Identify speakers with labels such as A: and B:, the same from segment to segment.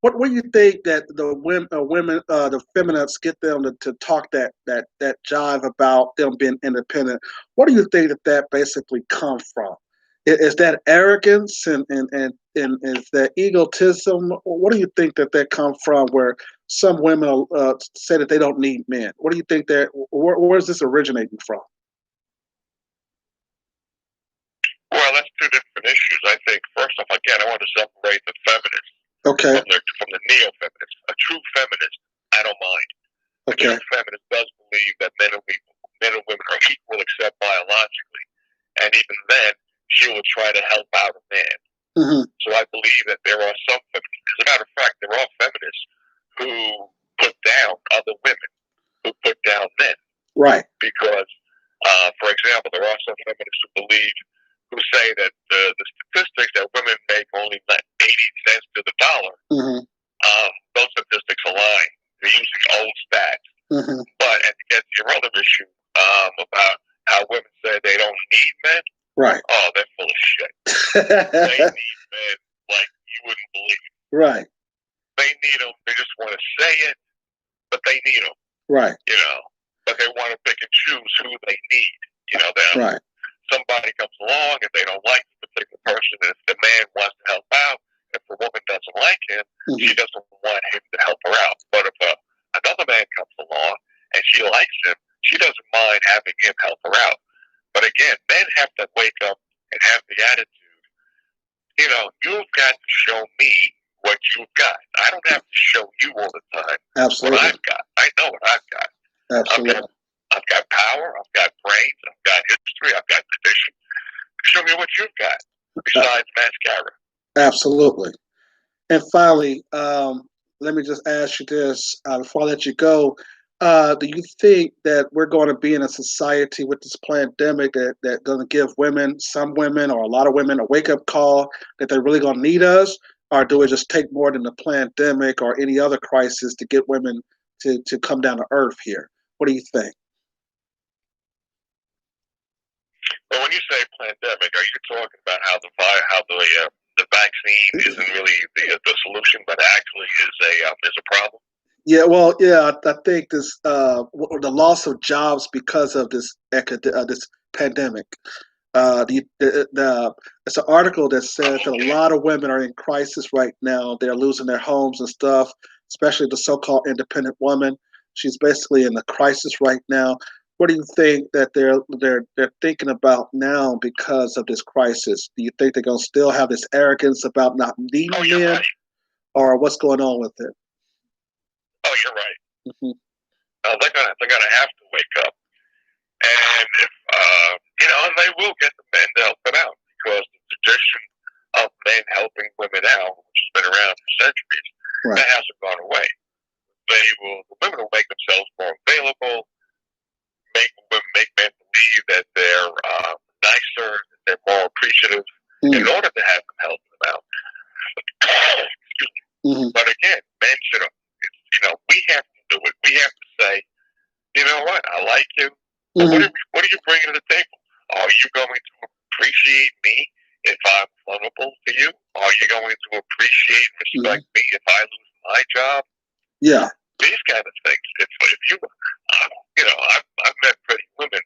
A: What do you think that the women, the feminists get them to talk that jive about them being independent? What do you think that basically come from? Is that arrogance and is that egotism? What do you think that come from? Where some women say that they don't need men. What do you think that? Where is this originating from?
B: Well, that's two different issues. I think first off, again, I want to separate the feminists
A: Okay.
B: from the neo-feminists. A true feminist, I don't mind. A
A: Okay.
B: true feminist does believe that men and women are equal except biologically, and even then, she will try to help out a man.
A: Mm-hmm.
B: So I believe that there are some feminists. As a matter of fact, there are feminists who put down other women, who put down men.
A: Right.
B: Because, for example, there are some feminists who say that the statistics that women make only 80 cents to the dollar.
A: Mm-hmm.
B: Those statistics are lying. They're using old stats.
A: Mm-hmm.
B: But and to get to your other issue about how women say they don't need men,
A: right?
B: Oh, they're full of shit. They need men like you wouldn't believe.
A: Right.
B: They need them. They just want to say it, but they need them.
A: Right.
B: But they want to pick and choose who they need. Then
A: right.
B: Somebody comes along and they don't like the particular person, and if the man wants to help out, if the woman doesn't like him, she doesn't want him to help her out. But if another man comes along and she likes him, she doesn't mind having him help her out. But again, men have to wake up and have the attitude, you've got to show me what you've got. I don't have to show you all the time
A: Absolutely.
B: what I've got. I know what I've got.
A: Absolutely.
B: I've got power, I've got brains, I've got history, I've got tradition. Show me what you've got besides mascara.
A: Absolutely. And finally, let me just ask you this before I let you go. Do you think that we're going to be in a society with this pandemic that going to give some women, or a lot of women, a wake up call that they're really going to need us? Or do it just take more than the pandemic or any other crisis to get women to come down to earth here? What do you think?
B: Well, when you say pandemic, are you talking about how the vaccine isn't really the solution, but actually is a problem?
A: Yeah, well, yeah, I think the loss of jobs because of this pandemic. It's an article that says that a lot of women are in crisis right now. They're losing their homes and stuff, especially the so-called independent woman. She's basically in a crisis right now. What do you think that they're thinking about now because of this crisis? Do you think they're gonna still have this arrogance about not needing men,
B: right.
A: or what's going on with it?
B: Oh, you're right.
A: Mm-hmm.
B: They're gonna have to wake up, and if and they will get the men to help them out, because the tradition of men helping women out, which has been around for centuries, that hasn't gone away. The women will make themselves more available, make men believe that they're nicer, that they're more appreciative, in order to have them help them out. Excuse me. But again, men should we have to do it. We have to say, you know what, I like you. What are you bringing to the table? Are you going to appreciate me if I'm vulnerable to you? Are you going to appreciate and respect me if I lose my job?
A: Yeah.
B: These kind of things. If you, I've met pretty women,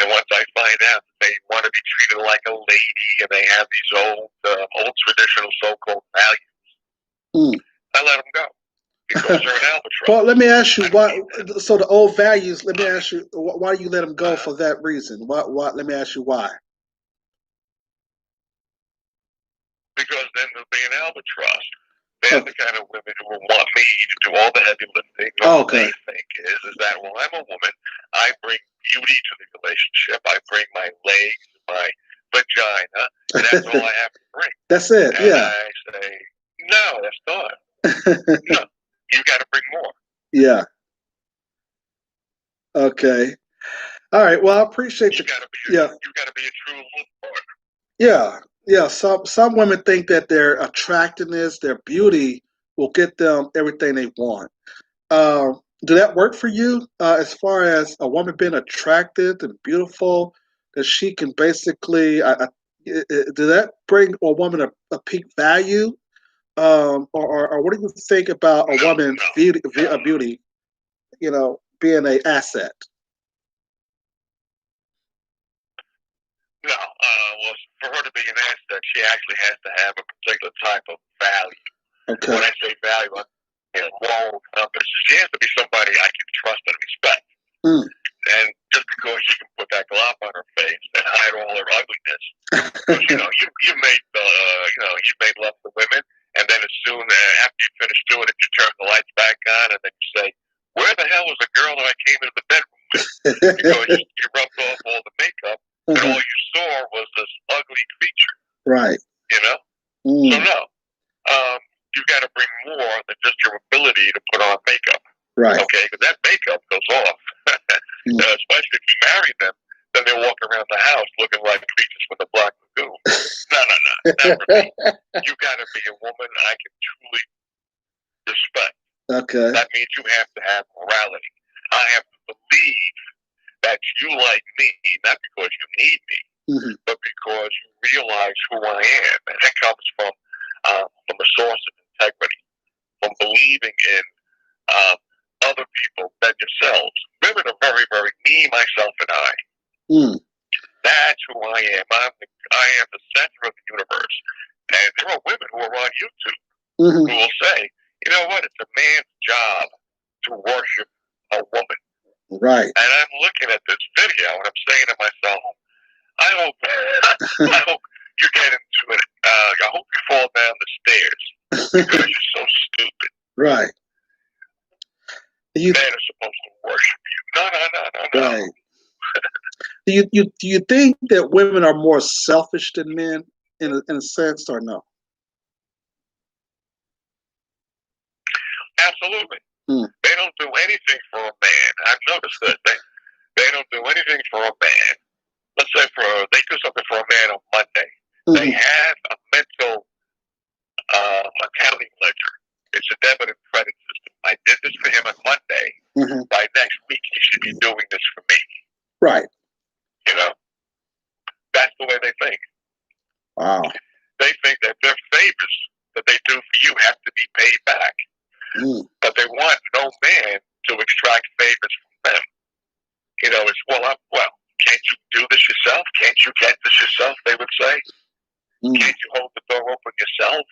B: and once I find out that they want to be treated like a lady and they have these old traditional so-called values, I let them go. Because they're an albatross.
A: Well, let me ask you why. So the old values. Let me ask you why do you let them go for that reason? Why? Let me ask you why.
B: Because then they'll be an albatross. They're the kind of women who will want me to do all the heavy lifting. All they think is that, well, I'm a woman. I bring beauty to the relationship. I bring my legs, my vagina, and that's all I have to bring.
A: That's it.
B: And I say, no, that's not. No. You got to bring more.
A: Yeah. Okay. All right. Well, I appreciate you.
B: You got to be a true love partner.
A: Yeah. Yeah. Some women think that their attractiveness, their beauty, will get them everything they want. Do that work for you? As far as a woman being attractive and beautiful, that she can basically, do that bring a woman a peak value? or what do you think about a
B: No,
A: woman's
B: no,
A: beauty, being a asset?
B: no. Well, for her to be an asset, she actually has to have a particular type of value.
A: Okay.
B: When I say value, I mean moral compass. She has to be somebody I can trust and respect.
A: Mm.
B: And just because she can put that glove on her face and hide all her ugliness, because you made love to women, and then as soon after you finish doing it, you turn the lights back on, and then you say, "Where the hell was the girl that I came into the bedroom with?" Because you rubbed off all the makeup, and all you saw was this ugly creature.
A: Right.
B: You know. So
A: Mm.
B: no, you've got to bring more than just your ability to put on makeup.
A: Right.
B: Okay, because that makeup goes off. Especially if you marry them, then they walk around the house looking like creatures from the Black Lagoon. No, not for me. You got to be a woman I can truly respect.
A: Okay.
B: That means you have to have morality. I have to believe that you like me, not because you need me, but because you realize who I am, and that comes from a source of integrity, from believing in other people than yourselves. Women are very, very me, myself, and I.
A: Mm.
B: That's who I am. I am the center of the universe. And there are women who are on YouTube who will say, you know what, it's a man's job to worship a woman.
A: Right.
B: And I'm looking at this video and I'm saying to myself, I hope you get into it. I hope you fall down the stairs because you're so stupid.
A: Right.
B: Men are supposed to worship you. No.
A: Right. Do you think that women are more selfish than men in a sense, or no?
B: Absolutely. They don't do anything for a man. I've noticed that they don't do anything for a man. Let's say they do something for a man on Monday. They have a mental accounting ledger. It's a debit and credit system. I did this for him on Monday. By next week, he should be doing this for me.
A: Right.
B: You know, that's the way they think.
A: Wow.
B: They think that their favors that they do for you have to be paid back. But they want no man to extract favors from them. It's can't you do this yourself? Can't you get this yourself? They would say. Can't you hold the door open yourself?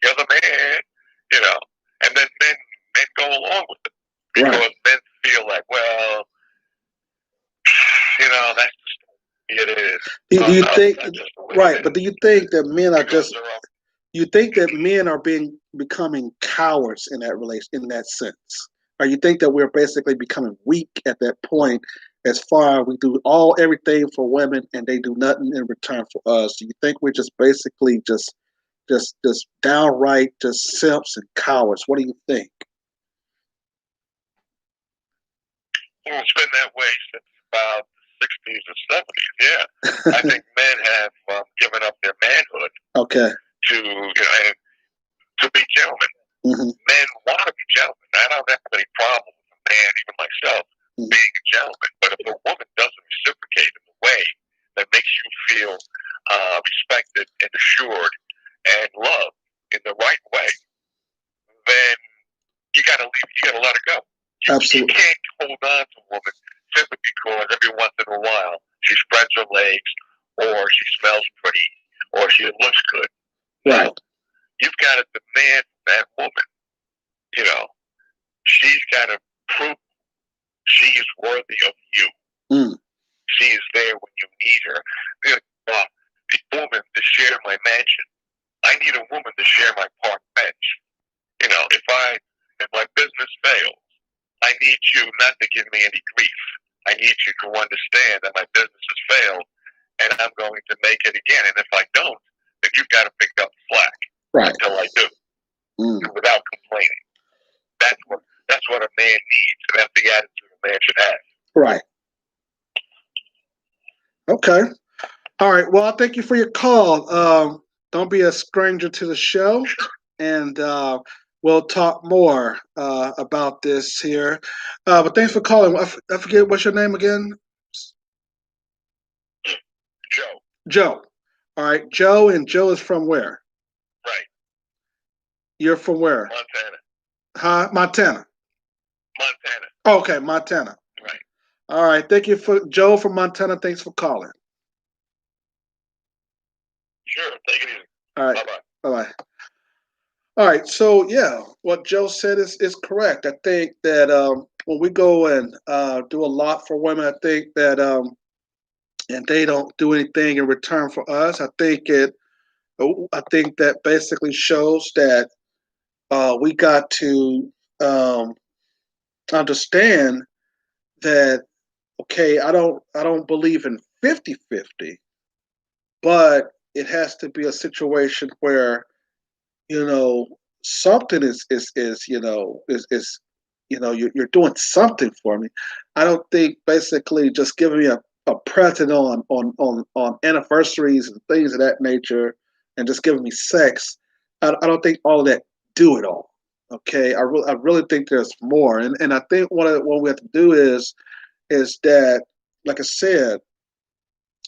B: You're the man. And then men go along with it because men feel like, well, that's just it is.
A: Do you think right? But do you think that men are just? You think that men are becoming cowards in that sense? Or you think that we're basically becoming weak at that point, as far as we do everything for women and they do nothing in return for us? Do you think we're just basically just downright just simps and cowards? What do you think?
B: Well, it's been that way since about the 60s and 70s. Yeah, I think men have given up their manhood.
A: Okay.
B: And to be gentlemen. Men want to be gentlemen. I don't have any problem with a man, even myself, being a gentleman. But if a woman doesn't reciprocate in a way that makes you feel respected and assured and loved in the right way, then you gotta leave. You gotta let her go.
A: Absolutely.
B: You can't hold on to a woman simply because every once in a while she spreads her legs, or she smells pretty, or she looks good.
A: Right.
B: No. You've got to demand that woman. She's got to prove she is worthy of you. She is there when you need her. The woman to share my mansion. I need a woman to share my park bench. If my business fails, I need you not to give me any grief. I need you to understand that my business has failed, and I'm going to make it again. And if I don't, then you've got to pick up the slack until I do, without complaining. That's what a man needs, and that's the attitude a man should have.
A: Right. Okay. All right. Well, I thank you for your call. Don't be a stranger to the show, and we'll talk more about this here. But thanks for calling. I forget, what's your name again?
B: Joe.
A: Joe. All right, Joe, and Joe is from where?
B: Right.
A: You're from where?
B: Montana.
A: Huh? Montana.
B: Montana.
A: Okay, Montana.
B: Right.
A: All right. Thank you for Joe from Montana. Thanks for calling.
B: Sure. Take it easy.
A: All right.
B: Bye bye.
A: Bye bye. All right. So yeah, what Joe said is correct. I think that when we go and do a lot for women, I think that and they don't do anything in return for us. I think that basically shows that we got to um, understand that okay, I don't believe in 50-50, but it has to be a situation where you know something is you're doing something for me. I don't think basically just giving me a present on anniversaries and things of that nature and just giving me sex. I don't think all of that do it all. Okay, I really think there's more, and I think what we have to do is that, like I said,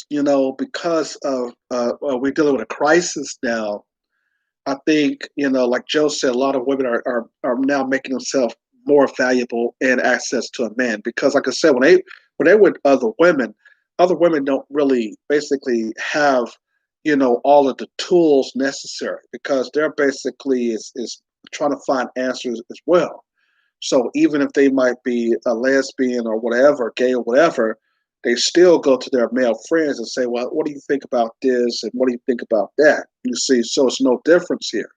A: because of we're dealing with a crisis now. I think, like Joe said, a lot of women are now making themselves more valuable and access to a man because, like I said, when they with other women don't really basically have, all of the tools necessary because they're basically is trying to find answers as well. So even if they might be a lesbian or whatever, gay or whatever, they still go to their male friends and say, "Well, what do you think about this? And what do you think about that?" You see, so it's no difference here.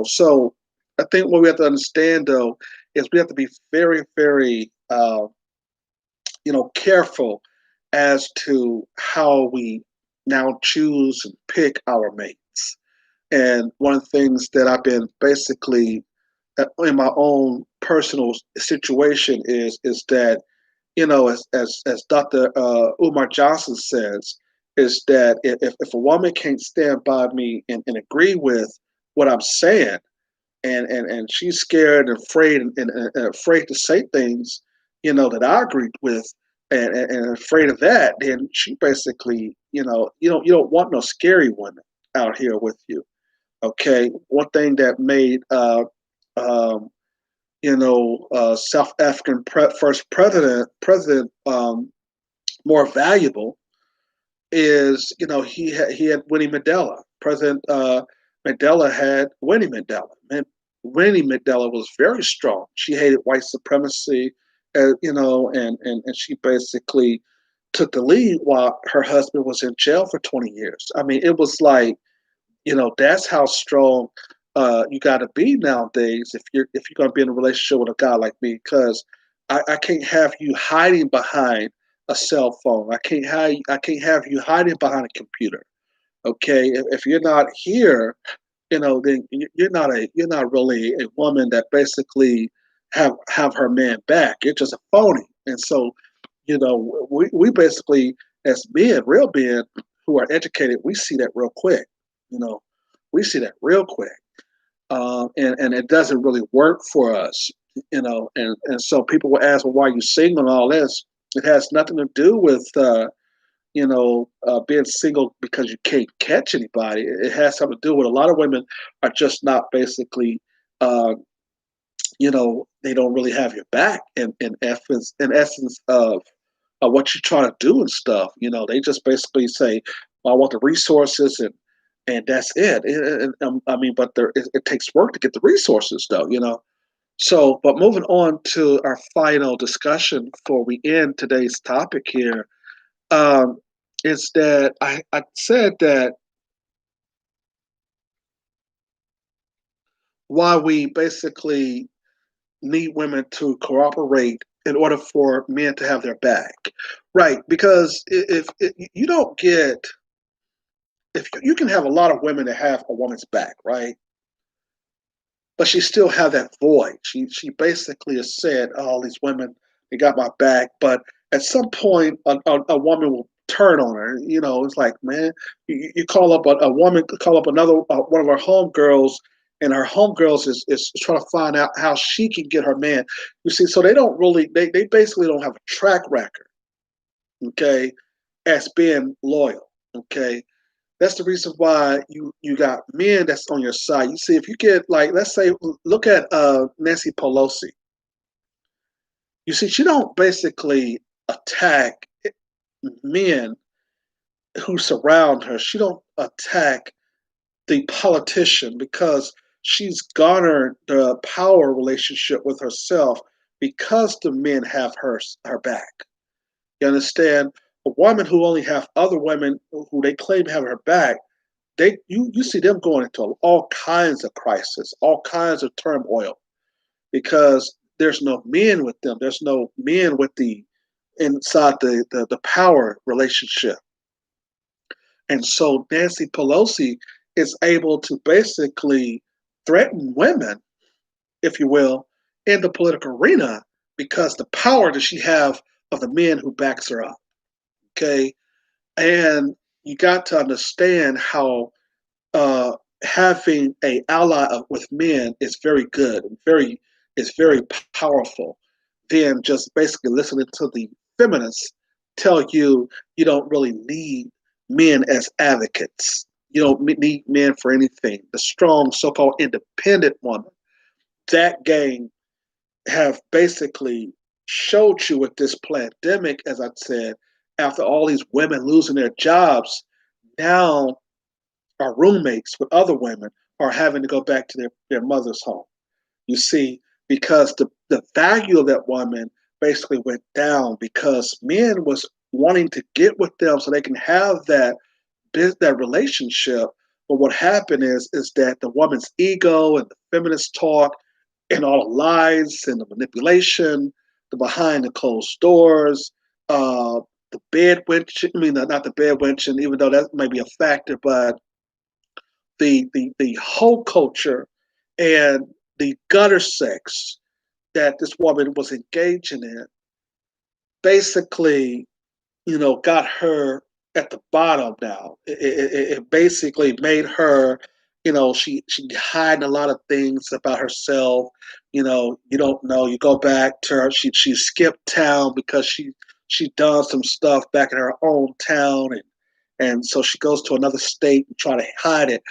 A: So I think what we have to understand though is we have to be very, very, careful as to how we now choose and pick our mates. And one of the things that I've been basically in my own personal situation is that as Dr. Umar Johnson says, is that if a woman can't stand by me and agree with what I'm saying, and she's scared and afraid and afraid to say things, that I agreed with, and afraid of that, then she basically, you don't want no scary women out here with you. Okay, one thing that made um, South African first president more valuable is he had Winnie Mandela. President Mandela had Winnie Mandela. And Winnie Mandela was very strong. She hated white supremacy, and she basically took the lead while her husband was in jail for 20 years. I mean, it was like that's how strong you got to be nowadays if you're going to be in a relationship with a guy like me, because I can't have you hiding behind a cell phone. I can't have you hiding behind a computer. Okay, if you're not here, then you're not really a woman that basically have her man back. You're just a phony. And so, we basically, as men, real men who are educated, we see that real quick. You know, we see that real quick, and it doesn't really work for us. And so people will ask, well, why are you single and all this? It has nothing to do with being single because you can't catch anybody. It has something to do with a lot of women are just not basically, uh, they don't really have your back in essence of what you're trying to do and stuff. They just basically say, well, I want the resources and that's it. I mean, but it takes work to get the resources though. So, but moving on to our final discussion before we end today's topic here, um, is that I said that why we basically need women to cooperate in order for men to have their back, right? Because if you don't get, if you can have a lot of women that have a woman's back, right? But she still have that void. She basically has said, oh, all these women, they got my back, but at some point a woman will turn on her. It's like, man, you call up a woman, call up another one of our homegirls, and her homegirls is trying to find out how she can get her man. You see, so they don't really, they basically don't have a track record, okay, as being loyal, okay. That's the reason why you got men that's on your side. You see, if you get like, let's say, look at Nancy Pelosi. You see, she don't basically attack men who surround her. She don't attack the politician because she's garnered the power relationship with herself because the men have her back. You understand? A woman who only have other women who they claim have her back, you see them going into all kinds of crisis, all kinds of turmoil because there's no men with them. There's no men with the inside the power relationship. And so Nancy Pelosi is able to basically threaten women, if you will, in the political arena because the power that she have of the men who backs her up. Okay. And you got to understand how having a ally with men is very good and very powerful than just basically listening to the feminists tell you you don't really need men as advocates. You don't need men for anything. The strong, so-called independent woman, that game have basically showed you with this pandemic, as I said, after all these women losing their jobs, now our roommates with other women are having to go back to their mother's home. You see, because the value of that woman basically went down because men was wanting to get with them so they can have that relationship. But what happened is that the woman's ego and the feminist talk and all the lies and the manipulation, the behind the closed doors, the bed wench. I mean, not the bed wenching, even though that may be a factor, but the whole culture and the gutter sex that this woman was engaging in basically, got her at the bottom now. It basically made her, she hiding a lot of things about herself. You don't know. You go back to her. She skipped town because she done some stuff back in her own town, and so she goes to another state and try to hide it.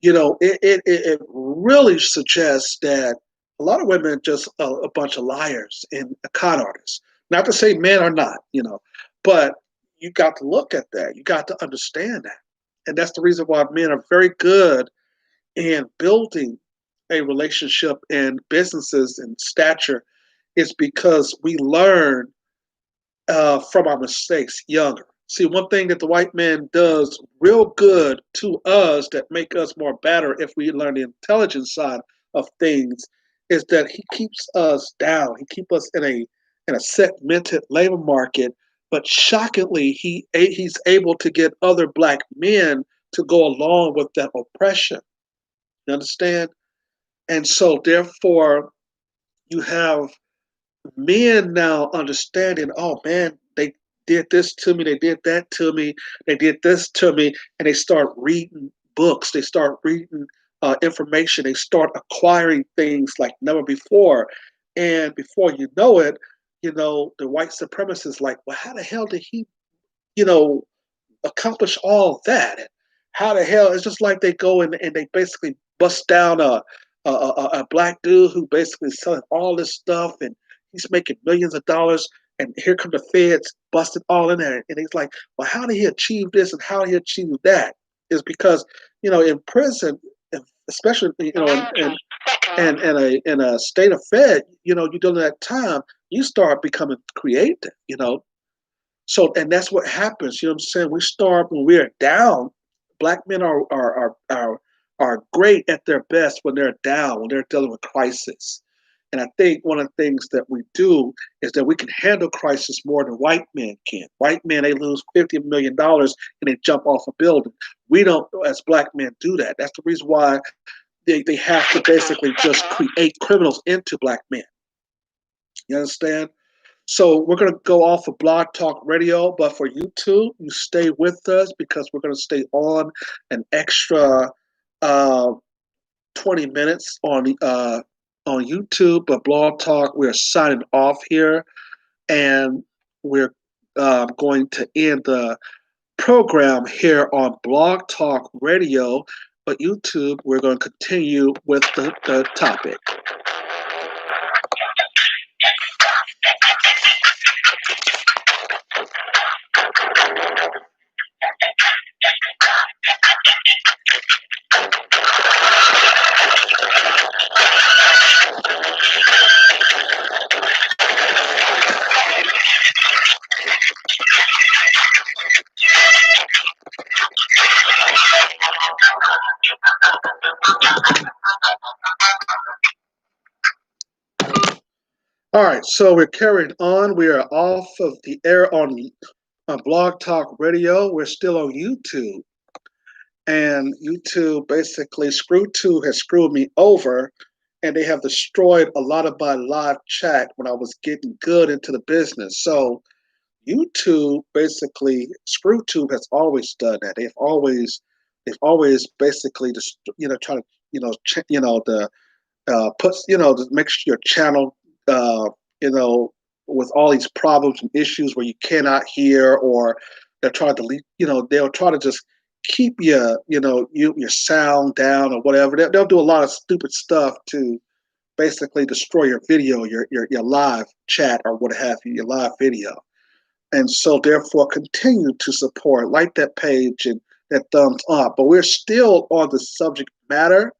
A: It really suggests that a lot of women are just a bunch of liars and con artists. Not to say men are not, but you got to look at that. You got to understand that. And that's the reason why men are very good in building a relationship in businesses and stature is because we learn from our mistakes younger. See, one thing that the white man does real good to us that make us more better if we learn the intelligence side of things is that he keeps us down. He keeps us in a segmented labor market, but shockingly, he's able to get other black men to go along with that oppression. You understand? And so, therefore, you have men now understanding, oh man, they did this to me, they did that to me, they did this to me, and they start reading books, they start reading information, they start acquiring things like never before. And before you know it, the white supremacists like, well, how the hell did he, you know, accomplish all that? And how the hell? It's just like they go and they basically bust down a black dude who basically is selling all this stuff and he's making millions of dollars. And here come the feds busting all in there. And he's like, well, how did he achieve this and how did he achieve that? Is because, in prison, especially, in a state of fed, you during that time, you start becoming creative, so, and that's what happens. You know what I'm saying? We start when we're down. Black men are great at their best when they're down, when they're dealing with crisis. And I think one of the things that we do is that we can handle crisis more than white men can. White men, they lose $50 million and they jump off a building. We don't, as black men, do that. That's the reason why they have to basically just create criminals into black men. You understand? So we're going to go off of Blog Talk Radio, but for YouTube, you stay with us because we're going to stay on an extra uh, 20 minutes on YouTube. But Blog Talk, we're signing off here, and we're going to end the program here on Blog Talk Radio. But YouTube, we're going to continue with the topic. All right, so we're carrying on. We are off of the air on Blog Talk Radio. We're still on YouTube. And YouTube basically, ScrewTube has screwed me over and they have destroyed a lot of my live chat when I was getting good into the business. So YouTube basically, ScrewTube has always done that. They've always basically just try to the puts to make sure your channel you know with all these problems and issues where you cannot hear, or they're trying to they'll try to just keep your sound down or whatever. They'll do a lot of stupid stuff to basically destroy your video, your live chat or what have you, your live video. And so therefore continue to support, like that page and that thumbs up. But we're still on the subject matter.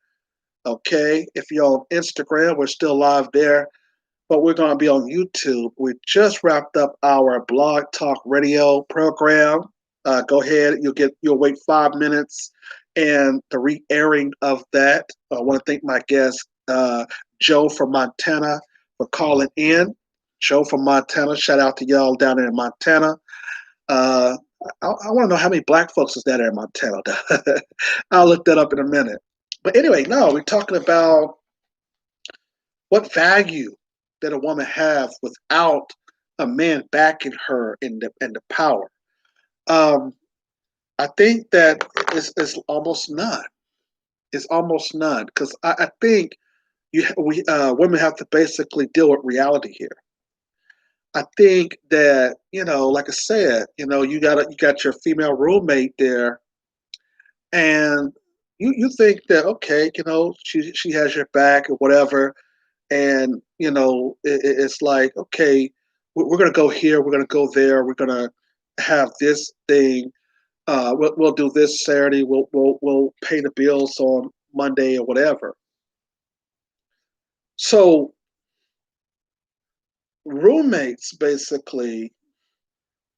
A: Okay, if you're on Instagram, we're still live there, but we're going to be on YouTube. We just wrapped up our Blog Talk Radio program. Go ahead, you'll wait 5 minutes, and the re-airing of that. I want to thank my guest Joe from Montana for calling in. Joe from Montana, shout out to y'all down there in Montana. Uh, I want to know how many black folks is down there in Montana. I'll look that up in a minute. But anyway, no, we're talking about what value that a woman have without a man backing her in the power. Um, I think that it's almost none. It's almost none because I think women have to basically deal with reality here. I think that like I said, you got your female roommate there, and you think that okay, she has your back or whatever, and it's like okay, we're gonna go here, we're gonna go there, we're gonna have this thing. We'll do this Saturday. We'll pay the bills on Monday or whatever. So roommates basically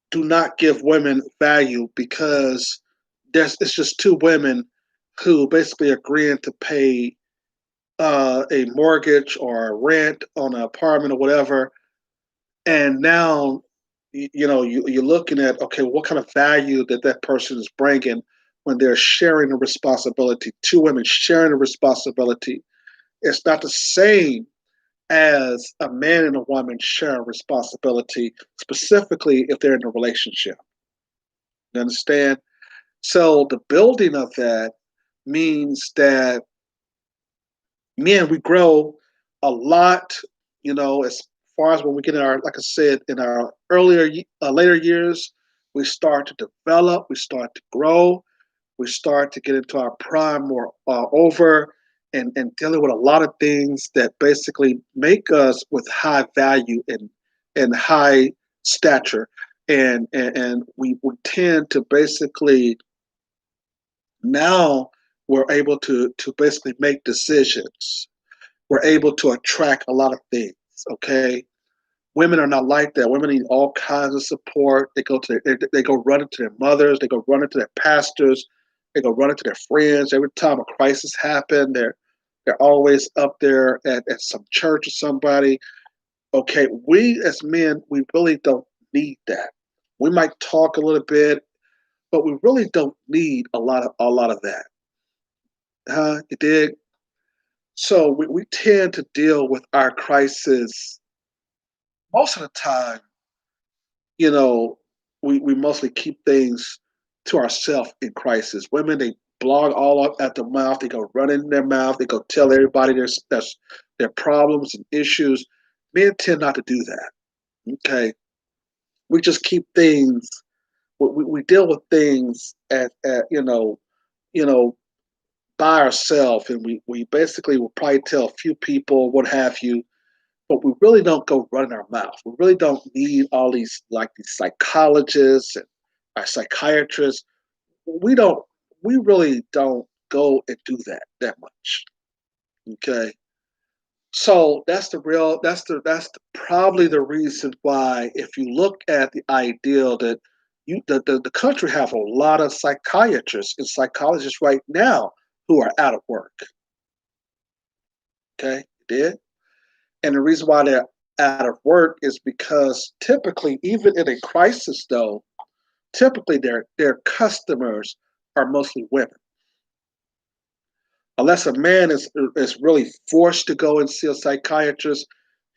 A: do not give women value because it's just two women who basically agreeing to pay a mortgage or a rent on an apartment or whatever, and now you're looking at okay, what kind of value that person is bringing when they're sharing the responsibility. Two women sharing the responsibility. It's not the same as a man and a woman sharing responsibility, specifically if they're in a relationship. You understand? So the building of that means that men, we grow a lot, as far as when we get in our, like I said, in our later years, we start to develop, we start to grow, we start to get into our prime more over and dealing with a lot of things that basically make us with high value and high stature. And we tend to basically now we're able to basically make decisions. We're able to attract a lot of things. Okay, women are not like that. Women need all kinds of support. They go run into their mothers. They go run into their pastors. They go run into their friends. Every time a crisis happens, they're always up there at some church or somebody. Okay, we as men, we really don't need that. We might talk a little bit, but we really don't need a lot of that. You dig? So we tend to deal with our crisis most of the time. You know, we mostly keep things to ourselves in crisis. Women, they blog all up at the mouth. They go run in their mouth. They go tell everybody their problems and issues. Men tend not to do that. Okay, we just keep things we deal with things at you know by ourselves, and we basically will probably tell a few people what have you, but we really don't go running our mouth. We really don't need all these like these psychologists and our psychiatrists. We don't. We really don't go and do that much. Okay, so that's the real. Probably the reason why, if you look at the ideal that the country have a lot of psychiatrists and psychologists right now who are out of work. Okay, did. And the reason why they're out of work is because typically, even in a crisis, though, typically their customers are mostly women. Unless a man is really forced to go and see a psychiatrist,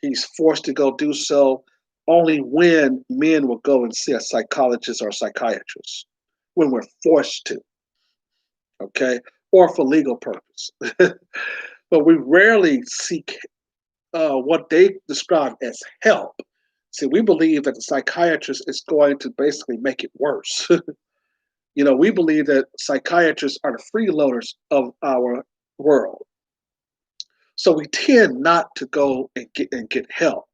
A: he's forced to go do so. Only when men will go and see a psychologist or a psychiatrist, when we're forced to, okay, or for legal purpose. But we rarely seek what they describe as help. See, we believe that the psychiatrist is going to basically make it worse. We believe that psychiatrists are the freeloaders of our world. So we tend not to go and get help.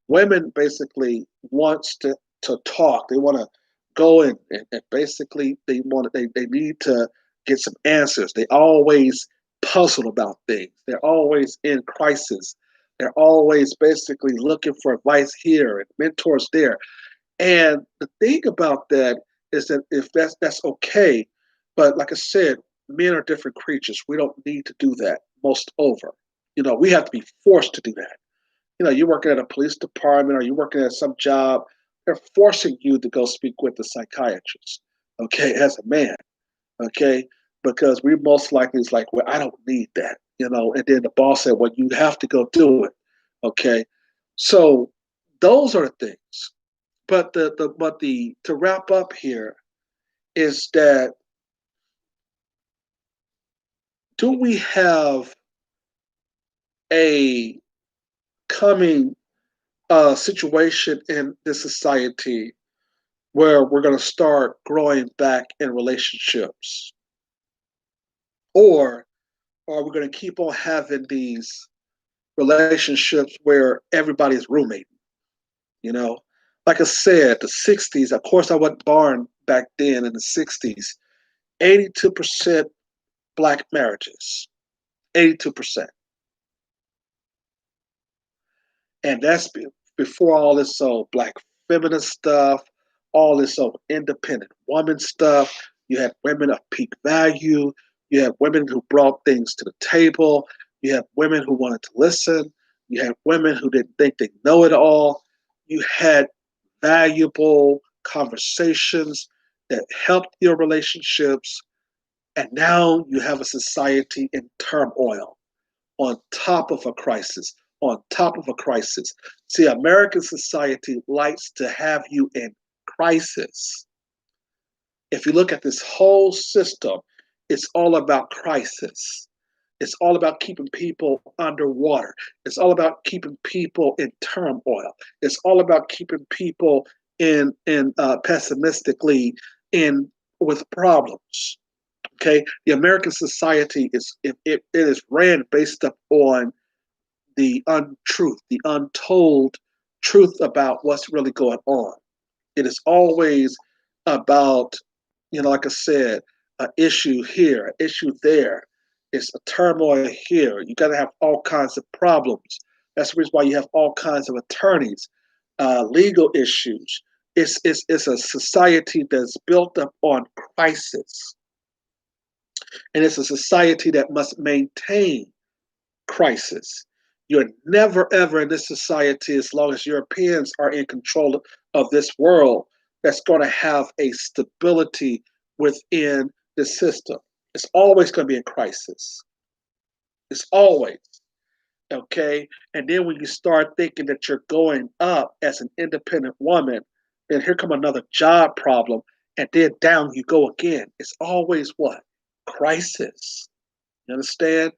A: Women basically wants to talk. They want to go and basically they need to get some answers. They always puzzled about things. They're always in crisis. They're always basically looking for advice here and mentors there. And the thing about that is that if that's okay, but like I said, men are different creatures. We don't need to do that most over. We have to be forced to do that. You're working at a police department or you're working at some job, they're forcing you to go speak with the psychiatrist, okay, as a man, okay? Because we most likely is like, well, I don't need that, and then the boss said, well, you have to go do it, okay? So those are the things. But the to wrap up here is that do we have a coming situation in this society where we're going to start growing back in relationships? Or are we going to keep on having these relationships where everybody is roommating? You know, like I said, the 60s, of course, I wasn't born back then in the 60s, 82% black marriages, 82%. And that's before all this black feminist stuff, all this independent woman stuff. You had women of peak value. You had women who brought things to the table. You had women who wanted to listen. You had women who didn't think they know it all. You had valuable conversations that helped your relationships. And now you have a society in turmoil on top of a crisis, on top of a crisis. See, American society likes to have you in crisis. If you look at this whole system, it's all about crisis. It's all about keeping people underwater. It's all about keeping people in turmoil. It's all about keeping people in pessimistically in with problems. Okay, the American society it is ran based up on the untruth, the untold truth about what's really going on. It is always about, like I said, an issue here, an issue there. It's a turmoil here. You got to have all kinds of problems. That's the reason why you have all kinds of attorneys, legal issues. It's a society that's built up on crisis. And it's a society that must maintain crisis. You're never, ever in this society, as long as Europeans are in control of this world, that's going to have a stability within the system. It's always going to be in crisis. It's always. Okay. And then when you start thinking that you're going up as an independent woman, then here come another job problem. And then down you go again. It's always what? Crisis. You understand?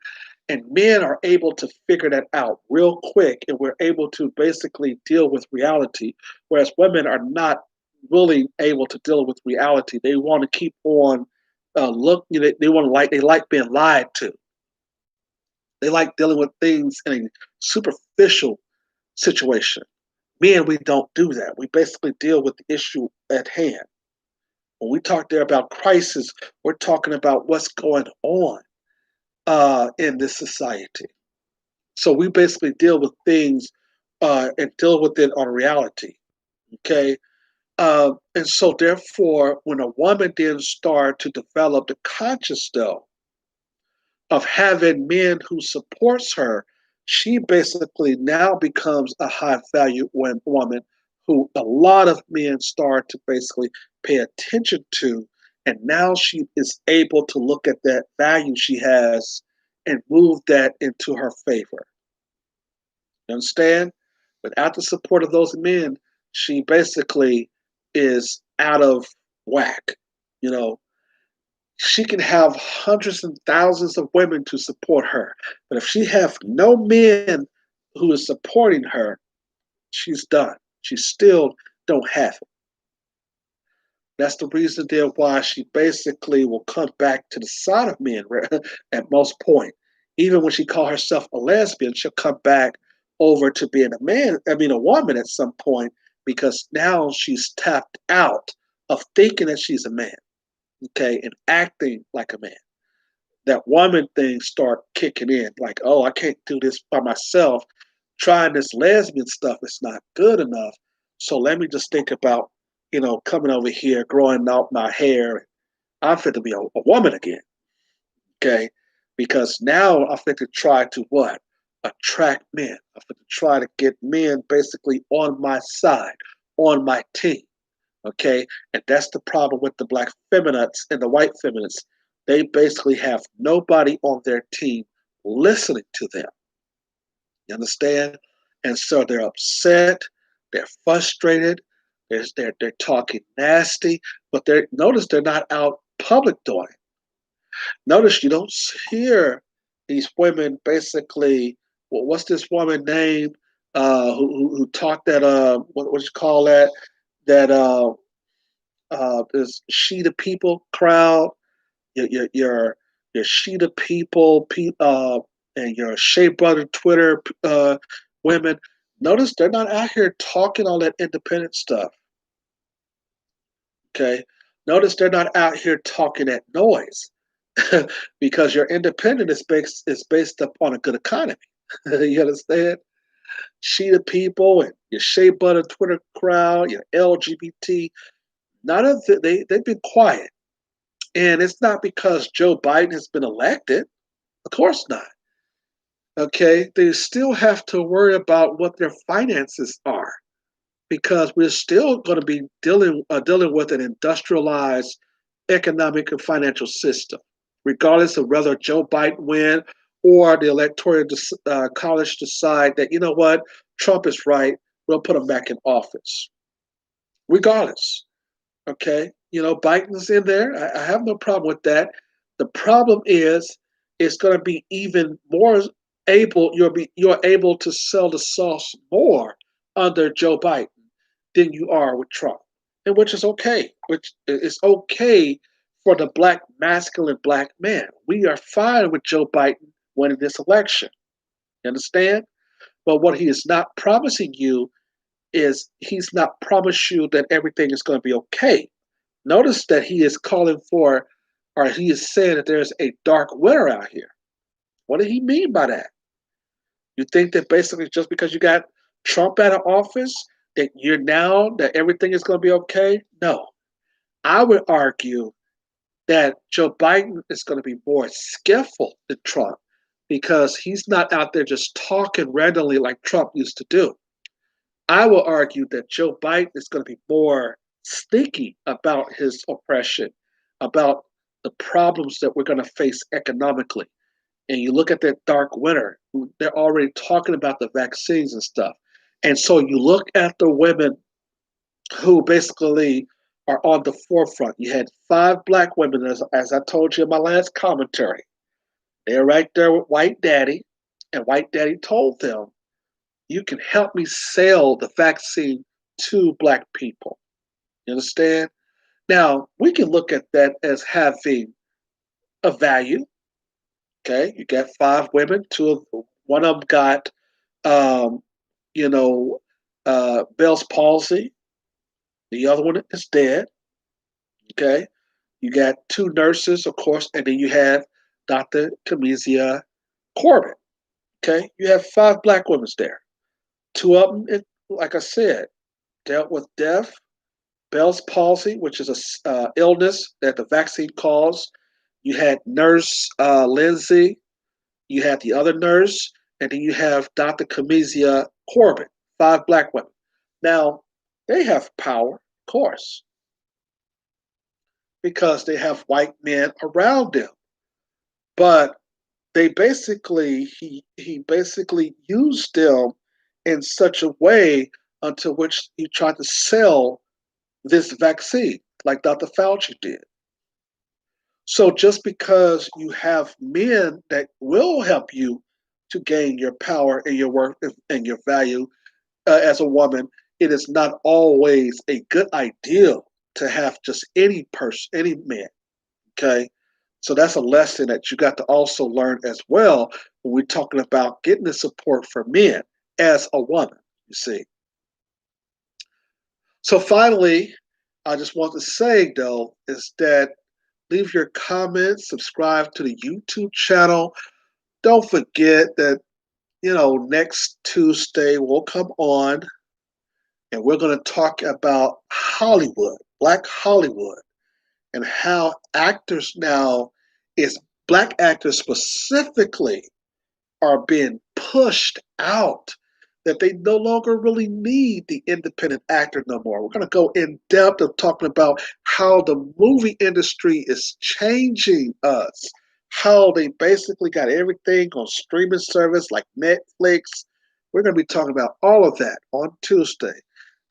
A: And men are able to figure that out real quick, and we're able to basically deal with reality, whereas women are not really able to deal with reality. They want to keep on they want to they like being lied to. They like dealing with things in a superficial situation. Men, we don't do that. We basically deal with the issue at hand. When we talk there about crisis, we're talking about what's going on in this society. So we basically deal with things and deal with it on reality. Okay. And so, therefore, when a woman then start to develop the conscious though of having men who supports her, she basically now becomes a high value woman who a lot of men start to basically pay attention to. And now she is able to look at that value she has and move that into her favor. You understand? Without the support of those men, she basically is out of whack. You know, she can have hundreds and thousands of women to support her, but if she have no men who is supporting her, she's done. She still don't have it. That's the reason there why she basically will come back to the side of men at most point. Even when she call herself a lesbian, she'll come back over to being a man. I mean, a woman at some point because now she's tapped out of thinking that she's a man, okay, and acting like a man. That woman thing start kicking in, like, oh, I can't do this by myself. Trying this lesbian stuff is not good enough. So let me just think about, coming over here, growing out my hair. I'm fit to be a woman again. Okay. Because now I'm fit to try to what? Attract men. I'm fit to try to get men basically on my side, on my team. Okay. And that's the problem with the black feminists and the white feminists. They basically have nobody on their team listening to them. You understand? And so they're upset, they're frustrated, they're talking nasty, but notice they're not out public doing it. Notice you don't hear these women basically. Well, what's this woman name who talked that what you call that is she the people crowd your she the people and your Shea Brother Twitter women. Notice they're not out here talking all that independent stuff. Okay, notice they're not out here talking that noise because your independent is based upon a good economy. You understand? She the people and your Shea Butter Twitter crowd, your LGBT. None of they've been quiet, and it's not because Joe Biden has been elected. Of course not. Okay, they still have to worry about what their finances are because we're still going to be dealing with an industrialized economic and financial system, regardless of whether Joe Biden win or the electoral college decide that you know what Trump is right, we'll put him back in office, regardless. Okay, Biden's in there. I have no problem with that. The problem is it's going to be even more able. You're able to sell the sauce more under Joe Biden than you are with Trump, and which is okay. Which is okay for the black masculine black man. We are fine with Joe Biden winning this election. You understand? But what he is not promising you is he's not promised you that everything is going to be okay. Notice that he is calling for, or he is saying that there's a dark winter out here. What did he mean by that? You think that basically just because you got Trump out of office, that everything is going to be okay? No. I would argue that Joe Biden is going to be more skillful than Trump because he's not out there just talking randomly like Trump used to do. I will argue that Joe Biden is going to be more sneaky about his oppression, about the problems that we're going to face economically. And you look at that dark winter, they're already talking about the vaccines and stuff. And so you look at the women who basically are on the forefront. You had 5 black women, as I told you in my last commentary. They're right there with White Daddy, and White Daddy told them, you can help me sell the vaccine to black people. You understand? Now, we can look at that as having a value. Okay, you got five women. One of them got, um, you know, Bell's palsy. The other one is dead. Okay, you got two nurses, of course, and then you have Dr. Kamizia Corbett. Okay, you have five black women there. Two of them, like I said, dealt with death, Bell's palsy, which is a illness that the vaccine caused. You had Nurse Lindsay. You had the other nurse, and then you have Dr. Kamizia Corbett. Five black women. Now they have power, of course, because they have white men around them. But he basically used them in such a way unto which he tried to sell this vaccine, like Dr. Fauci did. So just because you have men that will help you to gain your power and your worth and your value as a woman, it is not always a good idea to have just any person, any man. Okay. So that's a lesson that you got to also learn as well when we're talking about getting the support for men as a woman, you see. So finally, I just want to say though, is that leave your comments, subscribe to the YouTube channel. Don't forget that, next Tuesday we'll come on and we're going to talk about Hollywood, Black Hollywood, and how actors now, is black actors specifically, are being pushed out, that they no longer really need the independent actor no more. We're going to go in depth of talking about how the movie industry is changing us, how they basically got everything on streaming service like Netflix. We're going to be talking about all of that on Tuesday.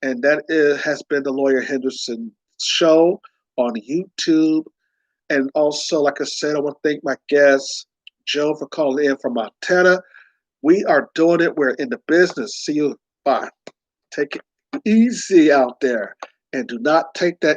A: And has been the Lawyer Henderson show on YouTube. And also, like I said, I want to thank my guest, Joe, for calling in from Montana. We are doing it. We're in the business. See you. Bye. Take it easy out there. And do not take that